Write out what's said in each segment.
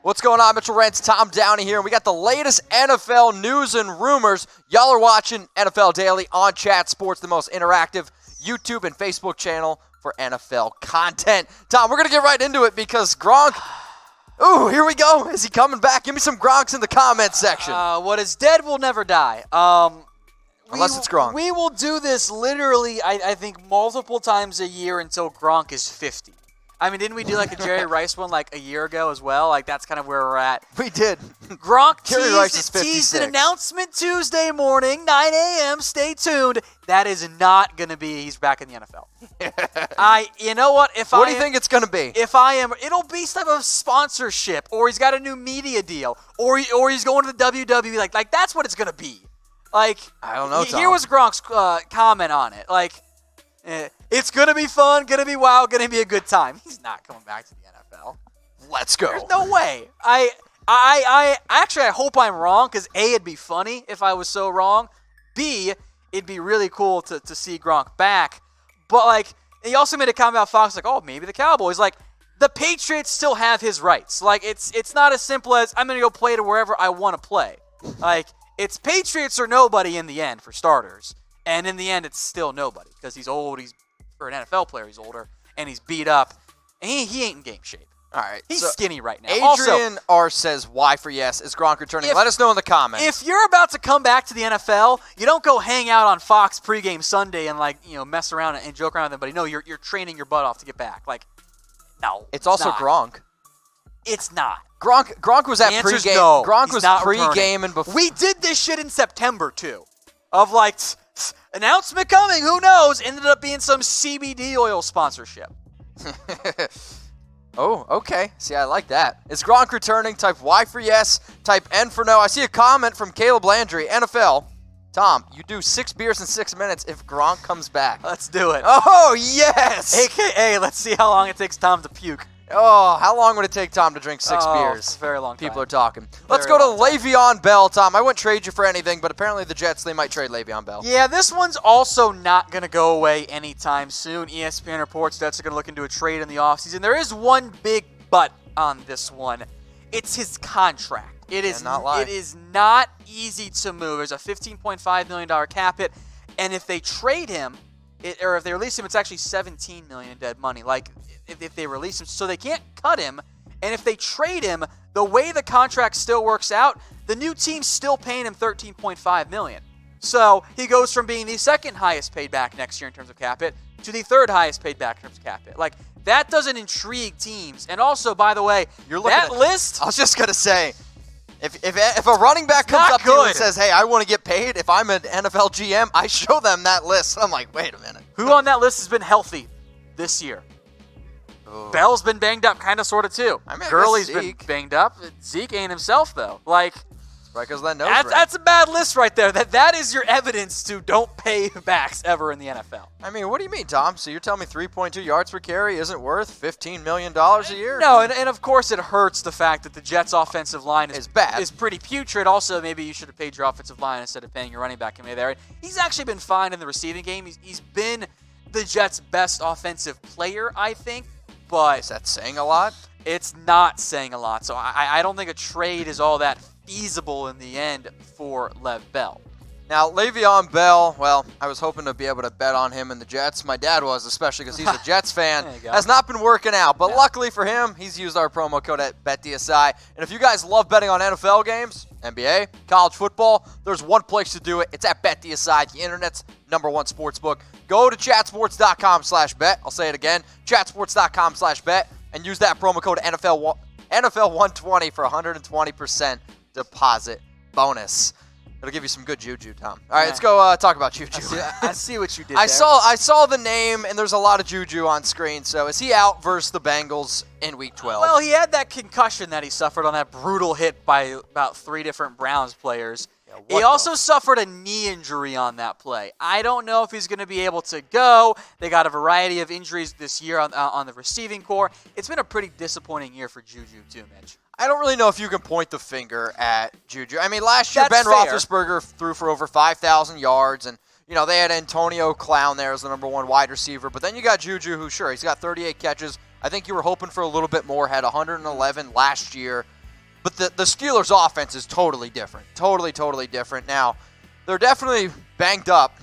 What's going on, Mitchell Rents? Tom Downey here, and we got the latest NFL news and rumors. Y'all are watching NFL Daily on Chat Sports, the most interactive YouTube and Facebook channel for NFL content. Tom, we're going to get right into it because Gronk, ooh, here we go. Is he coming back? Give me some Gronks in the comments section. What is dead will never die. Unless it's Gronk. We will do this literally, I think, multiple times a year until Gronk is 50. I mean, didn't we do like a Jerry Rice one like a year ago as well? Like, that's kind of where we're at. We did. Gronk Jerry Rice is 56. teased an announcement Tuesday morning, 9 a.m. Stay tuned. That is not going to be he's back in the NFL. You know what? What do you think it's going to be? It'll be some type of sponsorship, or he's got a new media deal, or he's going to the WWE. Like that's what it's going to be. Like, I don't know, Tom. Here was Gronk's comment on it. Like, it's going to be fun, going to be wild, going to be a good time. He's not coming back to the NFL. Let's go. There's no way. I hope I'm wrong, because A, it'd be funny if I was so wrong. B, it'd be really cool to see Gronk back. But, like, he also made a comment about Fox, like, oh, maybe the Cowboys. Like, the Patriots still have his rights. Like, it's not as simple as I'm going to go play to wherever I want to play. Like, it's Patriots or nobody in the end, for starters. And in the end, it's still nobody because he's old. For an NFL player, he's older, and he's beat up. And he ain't in game shape. All right. He's skinny right now. Adrian R. says, why for yes? Is Gronk returning? Let us know in the comments. If you're about to come back to the NFL, you don't go hang out on Fox pregame Sunday and, like, mess around and joke around with everybody. No, you're training your butt off to get back. Like, no. It's also not. Gronk. It's not. Gronk was at pregame. No. Gronk was pregame and before. We did this shit in September, too. Of, like, announcement coming, who knows? Ended up being some CBD oil sponsorship. Oh, okay. See, I like that. Is Gronk returning? Type Y for yes. Type N for no. I see a comment from Caleb Landry, NFL. Tom, you do 6 beers in 6 minutes if Gronk comes back. Let's do it. Oh, yes! AKA, let's see how long it takes Tom to puke. Oh, how long would it take Tom to drink 6 beers? A very long time. People are talking. Let's go to Le'Veon Bell, Tom. I wouldn't trade you for anything, but apparently the Jets, they might trade Le'Veon Bell. Yeah, this one's also not going to go away anytime soon. ESPN reports Jets are going to look into a trade in the offseason. There is one big but on this one. It's his contract. It is not easy to move. There's a $15.5 million cap hit, and if they trade him, or if they release him, it's actually $17 million dead money. Like, if they release him, so they can't cut him. And if they trade him, the way the contract still works out, the new team's still paying him $13.5 million. So he goes from being the second highest paid back next year in terms of cap hit to the third highest paid back in terms of cap hit. Like, that doesn't intrigue teams. And also, by the way, list. I was just gonna say, if a running back comes up to you and says, hey, I want to get paid, if I'm an NFL GM, I show them that list. I'm like, wait a minute. Who on that list has been healthy this year? Ooh. Bell's been banged up, kind of, sort of, too. I mean, Gurley's been banged up. Zeke ain't himself, though. Like, right, because that nose that's a bad list right there. That is your evidence to don't pay backs ever in the NFL. I mean, what do you mean, Tom? So you're telling me 3.2 yards per carry isn't worth $15 million a year? No, and of course it hurts the fact that the Jets' offensive line is bad. Is pretty putrid. Also, maybe you should have paid your offensive line instead of paying your running back there. He's actually been fine in the receiving game. He's been the Jets' best offensive player, I think. But is that saying a lot? It's not saying a lot. So I don't think a trade is all that feasible in the end for Lev Bell. Now, Le'Veon Bell, well, I was hoping to be able to bet on him and the Jets. My dad was, especially because he's a Jets fan. Has not been working out. But luckily for him, he's used our promo code at BetDSI. And if you guys love betting on NFL games, NBA, college football, there's one place to do it. It's at BetDSI, the internet's #1 sportsbook. Go to chatsports.com/bet. I'll say it again, chatsports.com/bet, and use that promo code NFL120 for 120% deposit bonus. It'll give you some good juju, Tom. All right, let's go talk about juju. I see what you did I saw the name, and there's a lot of juju on screen. So is he out versus the Bengals in Week 12? Well, he had that concussion that he suffered on that brutal hit by about 3 different Browns players. Yeah, he also suffered a knee injury on that play. I don't know if he's going to be able to go. They got a variety of injuries this year on the receiving core. It's been a pretty disappointing year for Juju too, Mitch. I don't really know if you can point the finger at Juju. I mean, last year Ben Roethlisberger threw for over 5,000 yards, and they had Antonio Clown there as the #1 wide receiver. But then you got Juju, who he's got 38 catches. I think you were hoping for a little bit more. Had 111 last year. But the Steelers' offense is totally different. Totally different. Now, they're definitely banged up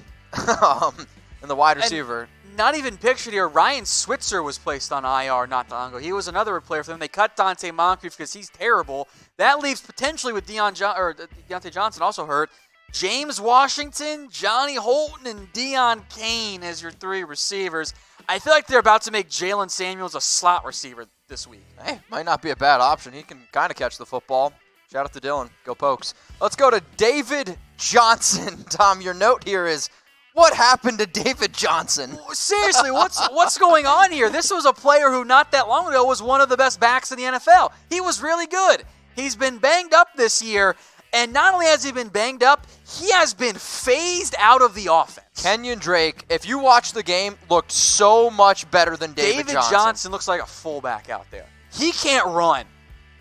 in the wide receiver. And not even pictured here, Ryan Switzer was placed on IR not long ago. He was another player for them. They cut Dante Moncrief because he's terrible. That leaves potentially with Deontay Johnson also hurt. James Washington, Johnny Holton, and Deion Kane as your 3 receivers. I feel like they're about to make Jalen Samuels a slot receiver this week. Hey, might not be a bad option. He can kind of catch the football. Shout out to Dylan. Go Pokes. Let's go to David Johnson. Tom, your note here is, what happened to David Johnson? Seriously, what's going on here? This was a player who not that long ago was one of the best backs in the NFL. He was really good. He's been banged up this year, and not only has he been banged up, he has been phased out of the offense. Kenyan Drake, if you watch the game, looked so much better than David Johnson. Johnson looks like a fullback out there. He can't run.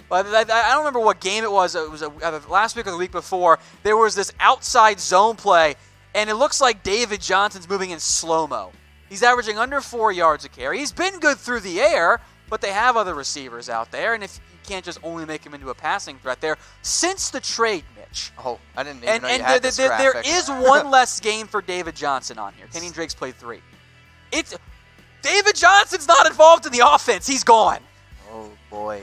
But I don't remember what game it was. It was last week or the week before. There was this outside zone play, and it looks like David Johnson's moving in slow-mo. He's averaging under 4 yards a carry. He's been good through the air, but they have other receivers out there, and if you can't just only make him into a passing threat there. Since the trade, Mitch. Oh, I didn't even know you had this graphic. There is one less game for David Johnson on here. Kenyan Drake's played 3. David Johnson's not involved in the offense. He's gone. Oh, boy.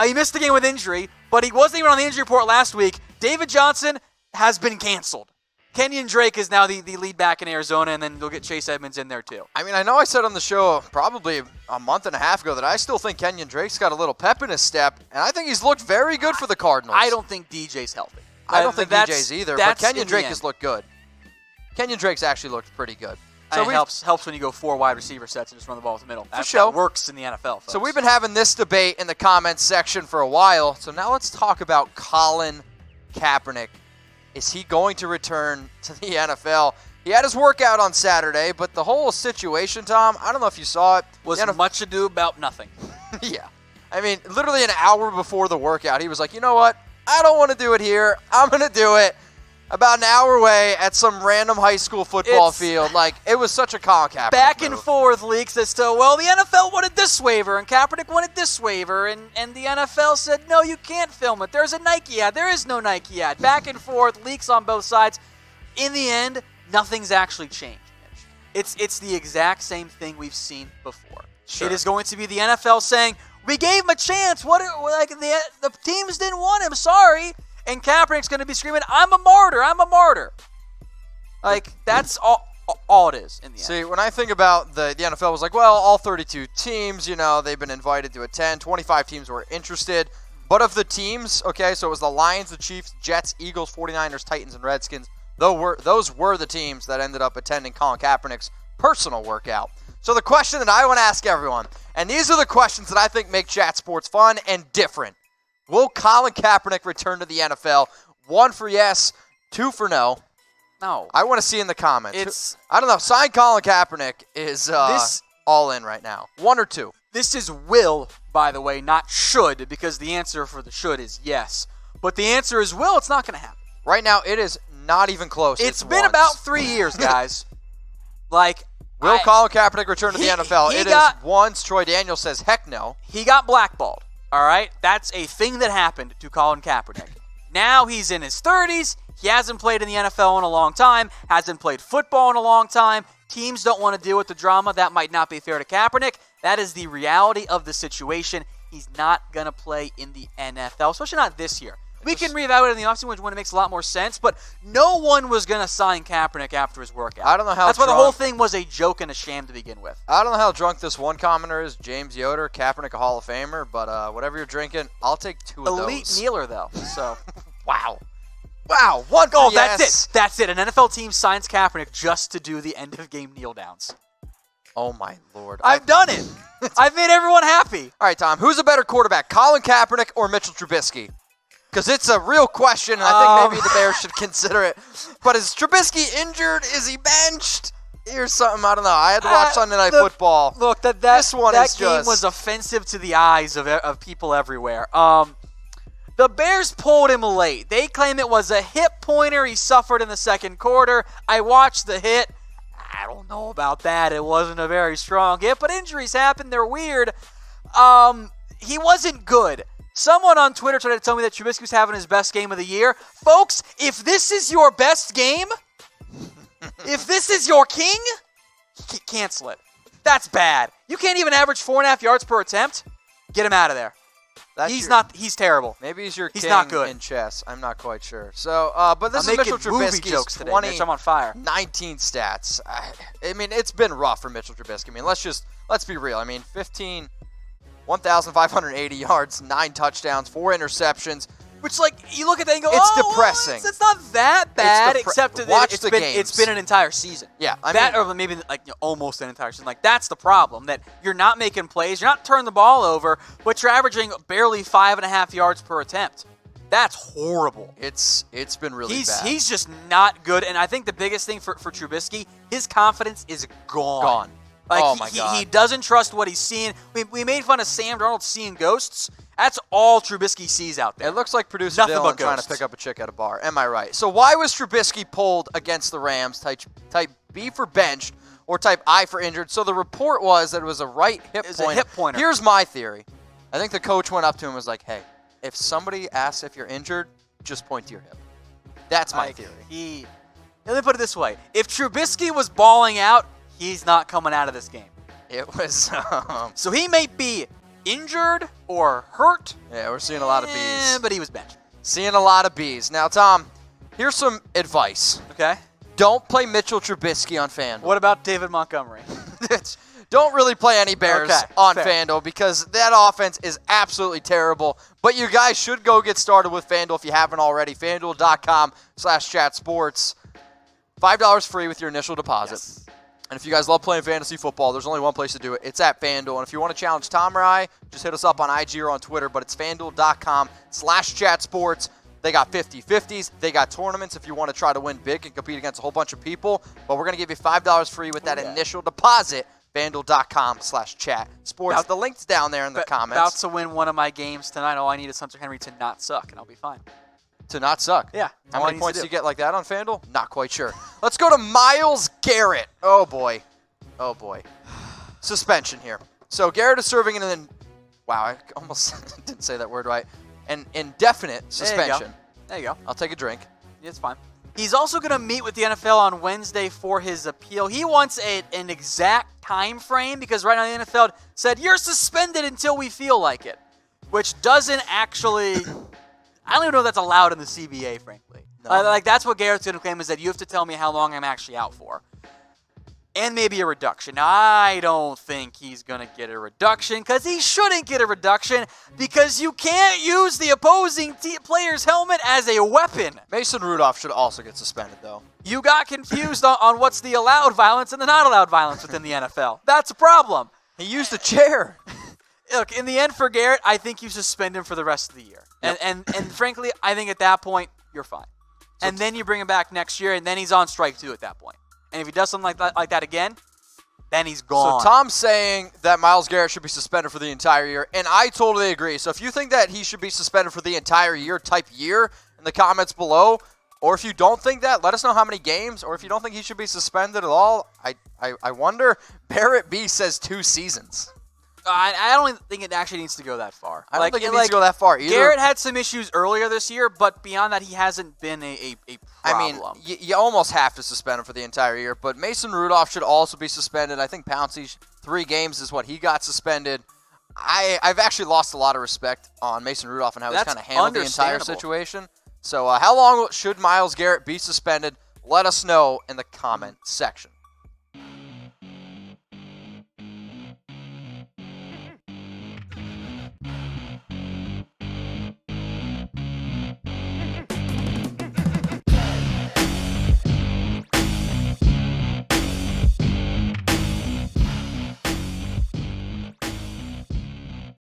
He missed the game with injury, but he wasn't even on the injury report last week. David Johnson has been canceled. Kenyan Drake is now the lead back in Arizona, and then they'll get Chase Edmonds in there too. I mean, I know I said on the show probably a month and a half ago that I still think Kenyan Drake's got a little pep in his step, and I think he's looked very good for the Cardinals. I don't think DJ's healthy. I don't think DJ's either, but Kenyan Drake has looked good. Kenyan Drake's actually looked pretty good. So it helps when you go 4 wide receiver sets and just run the ball up the middle. That works in the NFL, folks. So we've been having this debate in the comments section for a while. So now let's talk about Colin Kaepernick. Is he going to return to the NFL? He had his workout on Saturday, but the whole situation, Tom, I don't know if you saw it. Was much ado about nothing. Yeah. I mean, literally an hour before the workout, he was like, you know what? I don't want to do it here. I'm going to do it about an hour away at some random high school football field. Like, it was such a Colin Kaepernick back move. And forth leaks as to, well, the NFL wanted this waiver, and Kaepernick wanted this waiver, and the NFL said, no, you can't film it. There's a Nike ad. There is no Nike ad. Back and forth, leaks on both sides. In the end, nothing's actually changed, Mitch. It's the exact same thing we've seen before. Sure. It is going to be the NFL saying, we gave him a chance. The teams didn't want him. Sorry. And Kaepernick's going to be screaming, I'm a martyr, I'm a martyr. Like, that's all it is in the end. See, when I think about the NFL was like, well, all 32 teams, they've been invited to attend. 25 teams were interested. But of the teams, okay, so it was the Lions, the Chiefs, Jets, Eagles, 49ers, Titans, and Redskins. Those were the teams that ended up attending Colin Kaepernick's personal workout. So the question that I want to ask everyone, and these are the questions that I think make chat sports fun and different. Will Colin Kaepernick return to the NFL? 1 for yes, 2 for no. No. I want to see in the comments. I don't know. Sign Colin Kaepernick is all in right now. 1 or 2. This is will, by the way, not should, because the answer for the should is yes. But the answer is will. It's not going to happen. Right now, it is not even close. It's been about 3 years, guys. Will Colin Kaepernick return to the NFL? It is once. Troy Daniels says heck no. He got blackballed. All right? That's a thing that happened to Colin Kaepernick. Now he's in his 30s. He hasn't played in the NFL in a long time, hasn't played football in a long time. Teams don't want to deal with the drama. That might not be fair to Kaepernick. That is the reality of the situation. He's not going to play in the NFL, especially not this year. We can reevaluate in the offseason when it makes a lot more sense, but no one was going to sign Kaepernick after his workout. I don't know how That's why the whole thing was a joke and a sham to begin with. I don't know how drunk this one commenter is, James Yoder, Kaepernick a Hall of Famer, but whatever you're drinking, I'll take 2 of those. Elite kneeler, though. So, Wow. 1 goal, yes. That's it. An NFL team signs Kaepernick just to do the end-of-game kneel-downs. Oh, my Lord. I've done it. I've made everyone happy. All right, Tom, who's a better quarterback, Colin Kaepernick or Mitchell Trubisky? Because it's a real question, and I think maybe the Bears should consider it. But is Trubisky injured? Is he benched? Here's something, I don't know. I had to watch Sunday Night Football. Look, that game was offensive to the eyes of people everywhere. The Bears pulled him late. They claim it was a hip pointer he suffered in the second quarter. I watched the hit. I don't know about that. It wasn't a very strong hit, but injuries happen. They're weird. He wasn't good. Someone on Twitter tried to tell me that Trubisky was having his best game of the year. Folks, if this is your best game, if this is your king, cancel it. That's bad. You can't even average 4.5 yards per attempt. Get him out of there. He's terrible. Maybe he's your king not good in chess. I'm not quite sure. So, but this I'm is Mitchell movie Trubisky's jokes today, Mitch. I'm on fire. 19 stats. I mean, it's been rough for Mitchell Trubisky. I mean, let's be real. I mean, 1,580 yards, 9 touchdowns, 4 interceptions. Which, like, you look at that and go, it's depressing. It's not that bad, except that it's been an entire season. Yeah, or maybe like almost an entire season. Like, that's the problem, that you're not making plays, you're not turning the ball over, but you're averaging barely 5.5 yards per attempt. That's horrible. It's been really bad. He's just not good, and I think the biggest thing for Trubisky, his confidence is gone. Like, oh my God. He doesn't trust what he's seeing. We made fun of Sam Darnold seeing ghosts. That's all Trubisky sees out there. It looks like producer Dylan trying to pick up a chick at a bar. Am I right? So why was Trubisky pulled against the Rams? Type B for benched or type I for injured. So the report was that it was a right hip pointer. A hip pointer. Here's my theory. I think the coach went up to him and was like, hey, if somebody asks if you're injured, just point to your hip. That's my theory. Let me put it this way. If Trubisky was balling out, he's not coming out of this game. It was... So he may be injured or hurt. Yeah, we're seeing a lot of Bs. But he was benched. Seeing a lot of Bs. Now, Tom, here's some advice. Okay. Don't play Mitchell Trubisky on FanDuel. What about David Montgomery? Don't really play any Bears on FanDuel because that offense is absolutely terrible. But you guys should go get started with FanDuel if you haven't already. FanDuel.com/chatsports. $5 free with your initial deposit. Yes. And if you guys love playing fantasy football, there's only one place to do it. It's at FanDuel. And if you want to challenge Tom or I, just hit us up on IG or on Twitter. But it's FanDuel.com/chatsports. They got 50-50s. They got tournaments if you want to try to win big and compete against a whole bunch of people. But we're going to give you $5 free with that initial deposit. FanDuel.com/chatsports. The link's down there in the comments. About to win one of my games tonight. All I need is Hunter Henry to not suck, and I'll be fine. To not suck? Yeah. How many points do you get like that on FanDuel? Not quite sure. Let's go to Myles Garrett. Oh, boy. Oh, boy. Suspension here. So Garrett is serving wow, I almost didn't say that word right. An indefinite suspension. There you go. I'll take a drink. It's fine. He's also going to meet with the NFL on Wednesday for his appeal. He wants an exact time frame because right now the NFL said, you're suspended until we feel like it, which doesn't actually... I don't even know if that's allowed in the CBA, frankly. No. Like, that's what Garrett's going to claim, is that you have to tell me how long I'm actually out for. And maybe a reduction. Now, I don't think he's going to get a reduction because he shouldn't get a reduction because you can't use the opposing player's helmet as a weapon. Mason Rudolph should also get suspended, though. You got confused on what's the allowed violence and the not allowed violence within the NFL. That's a problem. He used a chair. Look, in the end for Garrett, I think you suspend him for the rest of the year. Yep. And frankly, I think at that point, you're fine. And then you bring him back next year, and then he's on strike 2 at that point. And if he does something like that again, then he's gone. So Tom's saying that Myles Garrett should be suspended for the entire year, and I totally agree. So if you think that he should be suspended for the entire year, type year in the comments below. Or if you don't think that, let us know how many games. Or if you don't think he should be suspended at all, I wonder. Barrett B says 2 seasons. I don't think it actually needs to go that far. I don't think it needs to go that far either. Garrett had some issues earlier this year, but beyond that, he hasn't been a problem. I mean, you almost have to suspend him for the entire year, but Mason Rudolph should also be suspended. I think Pouncey, 3 games is what he got suspended. I've actually lost a lot of respect on Mason Rudolph and how he's kind of handled the entire situation. So how long should Myles Garrett be suspended? Let us know in the comment section.